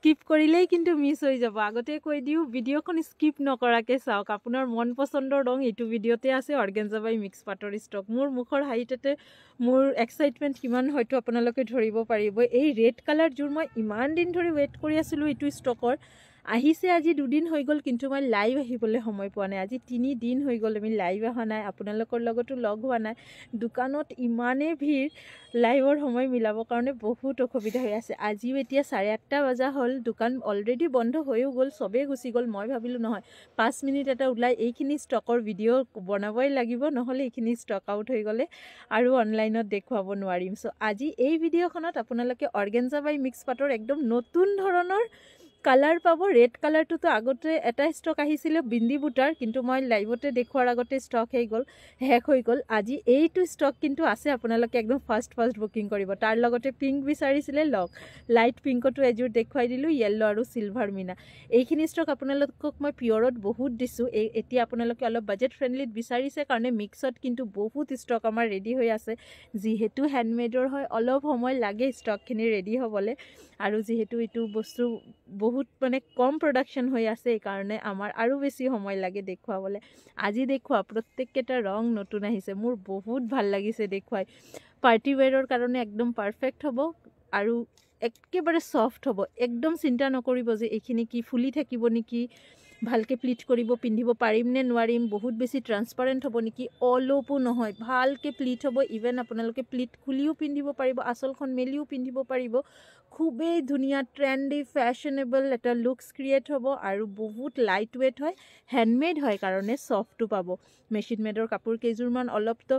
Skip কৰিলেই কিন্তু miss হৈ যাব। আগতে কৈ দিওঁ ভিডিঅ'খন স্কিপ নকৰাকৈ চাওক। আপোনাৰ মন পচন্দৰ ৰং এইটো ভিডিঅ'তে আছে, অৰ্গেঞ্জা বাই মিক্স পাটৰ ষ্টক। মোৰ মুখৰ হাঁহিতে মোৰ এক্সাইটমেণ্ট কিমান হয়তো আপোনালোকে ধৰিব পাৰিব। এই ৰেড কালাৰযোৰ মই ইমান দিন ধৰি ৱেইট কৰি আছিলোঁ এইটো ষ্টকৰ। আহিছে আজি 2 দিন হৈ গ'ল, কিন্তু মই লাইভ আহিবলৈ সময় পোৱা নাই। আজি 3 দিন হৈ গ'ল আমি লাইভ অহা নাই, আপোনালোকৰ লগতো লগ হোৱা নাই। দোকানত ইমানেই ভিৰ, লাইভৰ সময় মিলাবৰ কাৰণে বহুত অসুবিধা হৈ আছে। আজিও এতিয়া 8:30 বজা হ'ল, দোকান অলৰেডি বন্ধ হৈও গ'ল, চবেই গুচি গ'ল। মই ভাবিলোঁ নহয় 5 মিনিট এটা ওলাই এইখিনি ষ্টকৰ ভিডিঅ' বনাবই লাগিব, নহ'লে এইখিনি ষ্টক আউট হৈ গ'লে আৰু অনলাইনত দেখুৱাব নোৱাৰিম। চ' আজি এই ভিডিঅ'খনত আপোনালোকে অৰ্গেঞ্জা বাই মিক্স পাটৰ একদম নতুন ধৰণৰ কালাৰ পাব। ৰেড কালাৰটোতো আগতে এটা ষ্টক আহিছিলে বিন্দি বুটাৰ, কিন্তু মই লাইভতে দেখুৱাৰ আগতে ষ্টক শেষ হৈ গ'ল। আজি এইটো ষ্টক কিন্তু আছে, আপোনালোকে একদম ফাৰ্ষ্ট বুকিং কৰিব। তাৰ লগতে পিংক বিচাৰিছিলে, লওক লাইট পিংকতো এযোৰ দেখুৱাই দিলোঁ, য়েল্ল' আৰু চিলভাৰ মিনা। এইখিনি ষ্টক আপোনালোকক মই পিয়ৰত বহুত দিছোঁ। এতিয়া আপোনালোকে অলপ বাজেট ফ্ৰেণ্ডলিত বিচাৰিছে কাৰণে মিক্সত কিন্তু বহুত ষ্টক আমাৰ ৰেডি হৈ আছে। যিহেতু হেণ্ডমেডৰ হয়, অলপ সময় লাগে ষ্টকখিনি ৰেডি হ'বলৈ, আৰু যিহেতু এইটো বস্তু বহুত মানে কম প্ৰডাকশ্যন হৈ আছে, এইকাৰণে আমাৰ আৰু বেছি সময় লাগে দেখুৱাবলৈ। আজি দেখুওৱা প্ৰত্যেককেইটা ৰং নতুন আহিছে, মোৰ বহুত ভাল লাগিছে দেখুৱাই। পাৰ্টি ৱেৰৰ কাৰণে একদম পাৰফেক্ট হ'ব আৰু একেবাৰে ছফ্ট হ'ব। একদম চিন্তা নকৰিব যে এইখিনি কি ফুলি থাকিব নেকি, ভালকৈ প্লিট কৰিব পিন্ধিব পাৰিম নে নোৱাৰিম, বহুত বেছি ট্ৰান্সপাৰেণ্ট হ'ব নেকি, অলপো নহয়, ভালকৈ প্লিট হ'ব। ইভেন আপোনালোকে প্লিট খুলিও পিন্ধিব পাৰিব, আঁচলখন মেলিও পিন্ধিব পাৰিব। খুবেই ধুনীয়া ট্ৰেণ্ডি ফেশ্বনেবল এটা লুকছ ক্ৰিয়েট হ'ব আৰু বহুত লাইট ৱেইট হয়, হেণ্ডমেড হয় কাৰণে ছফ্টটো পাব। মেচিন মেডৰ কাপোৰ কেইযোৰমান অলপতো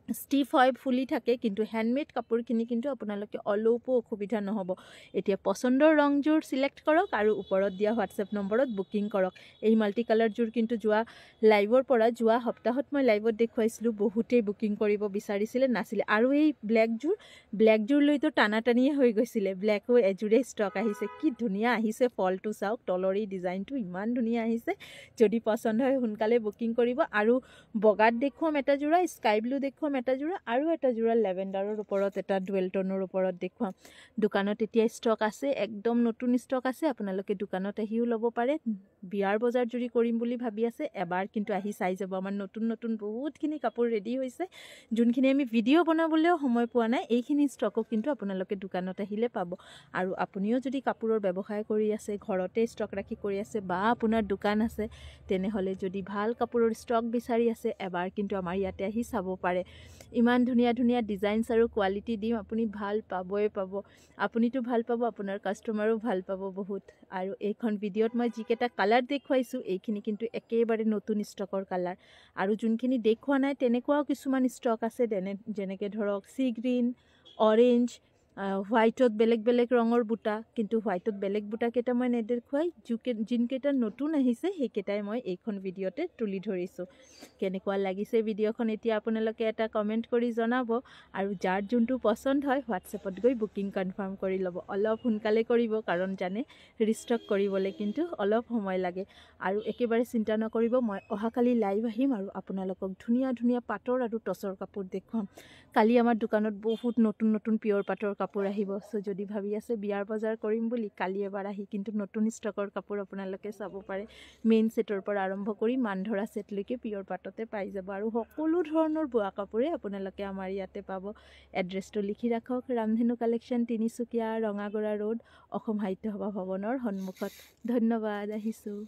ষ্টিফ হয়, ফুলি থাকে, কিন্তু হেণ্ডমেড কাপোৰখিনি কিন্তু আপোনালোকে অলপো অসুবিধা নহ'ব। এতিয়া পচন্দৰ ৰংযোৰ চিলেক্ট কৰক আৰু ওপৰত দিয়া হোৱাটছএপ নম্বৰত বুকিং কৰক। এই মাল্টি কালাৰযোৰ কিন্তু যোৱা সপ্তাহত মই লাইভত দেখুৱাইছিলোঁ, বহুতেই বুকিং কৰিব বিচাৰিছিলে, নাছিলে। আৰু এই ব্লেকযোৰ লৈতো টানাটানিয়ে হৈ গৈছিলে। ব্লেকো এযোৰে ষ্টক আহিছে, কি ধুনীয়া আহিছে। ফলটো চাওক, তলৰ এই ডিজাইনটো ইমান ধুনীয়া আহিছে। যদি পচন্দ হয় সোনকালে বুকিং কৰিব। আৰু বগাত দেখুৱাম এটা যোৰা, স্কাই ব্লু দেখুৱাম এটা যোৰা, আৰু এটা যোৰা লেভেণ্ডাৰৰ ওপৰত এটা ডুৱেল টনৰ ওপৰত দেখুৱাম। দোকানত এতিয়া ষ্টক আছে, একদম নতুন ষ্টক আছে। আপোনালোকে দোকানত আহিও ল'ব পাৰে। বিয়াৰ বজাৰ যদি কৰিম বুলি ভাবি আছে, এবাৰ কিন্তু আহি চাই যাব। আমাৰ নতুন বহুতখিনি কাপোৰ ৰেডি হৈছে, যোনখিনি আমি ভিডিঅ' বনাবলৈও সময় পোৱা নাই। এইখিনি ষ্টকো কিন্তু আপোনালোকে দোকানত আহিলে পাব। আৰু আপুনিও যদি কাপোৰৰ ব্যৱসায় কৰি আছে, ঘৰতে ষ্টক ৰাখি কৰি আছে, বা আপোনাৰ দোকান আছে, তেনেহ'লে যদি ভাল কাপোৰৰ ষ্টক বিচাৰি আছে, এবাৰ কিন্তু আমাৰ ইয়াতে আহি চাব পাৰে। ইমান ধুনীয়া ডিজাইনছ আৰু কোৱালিটি দিম, আপুনি ভাল পাবই পাব। আপুনিতো ভাল পাব, আপোনাৰ কাষ্টমাৰো ভাল পাব বহুত। আৰু এইখন ভিডিঅ'ত মই যিকেইটা কালাৰ দেখুৱাইছোঁ, এইখিনি কিন্তু একেবাৰে নতুন ষ্টকৰ কালাৰ। আৰু যোনখিনি দেখুওৱা নাই তেনেকুৱাও কিছুমান ষ্টক আছে, যেনেকৈ ধৰক চি গ্ৰীণ, অৰেঞ্জ, হোৱাইটত বেলেগ ৰঙৰ বুটা, কিন্তু হোৱাইটত বেলেগ বুটাকেইটা মই নেদেখুৱাই। যোনকেইটা নতুন আহিছে সেইকেইটাই মই এইখন ভিডিঅ'তে তুলি ধৰিছোঁ। কেনেকুৱা লাগিছে ভিডিঅ'খন এতিয়া আপোনালোকে এটা কমেণ্ট কৰি জনাব। আৰু যাৰ যোনটো পচন্দ হয় হোৱাটছএপত গৈ বুকিং কনফাৰ্ম কৰি ল'ব। অলপ সোনকালে কৰিব, কাৰণ জানে ৰিষ্টক কৰিবলৈ কিন্তু অলপ সময় লাগে। আৰু একেবাৰে চিন্তা নকৰিব, মই অহাকালি লাইভ আহিম আৰু আপোনালোকক ধুনীয়া পাটৰ আৰু টচৰ কাপোৰ দেখুৱাম। কালি আমাৰ দোকানত বহুত নতুন পিয়ৰ পাটৰ কাপোৰ আহিব। চ' যদি ভাবি আছে বিয়াৰ বজাৰ কৰিম বুলি, কালি এবাৰ আহি কিন্তু নতুন ষ্টকৰ কাপোৰ আপোনালোকে চাব পাৰে। মেইন ছেটৰ পৰা আৰম্ভ কৰি মান ধৰা ছেটলৈকে পিয়ৰ পাটতে পাই যাব। আৰু সকলো ধৰণৰ বোৱা কাপোৰে আপোনালোকে আমাৰ ইয়াতে পাব। এড্ৰেছটো লিখি ৰাখক, ৰামধেনু কালেকশ্যন, তিনিচুকীয়া, ৰঙাগড়া ৰোড, অসম সাহিত্য সভা ভৱনৰ সন্মুখত। ধন্যবাদ, আহিছোঁ।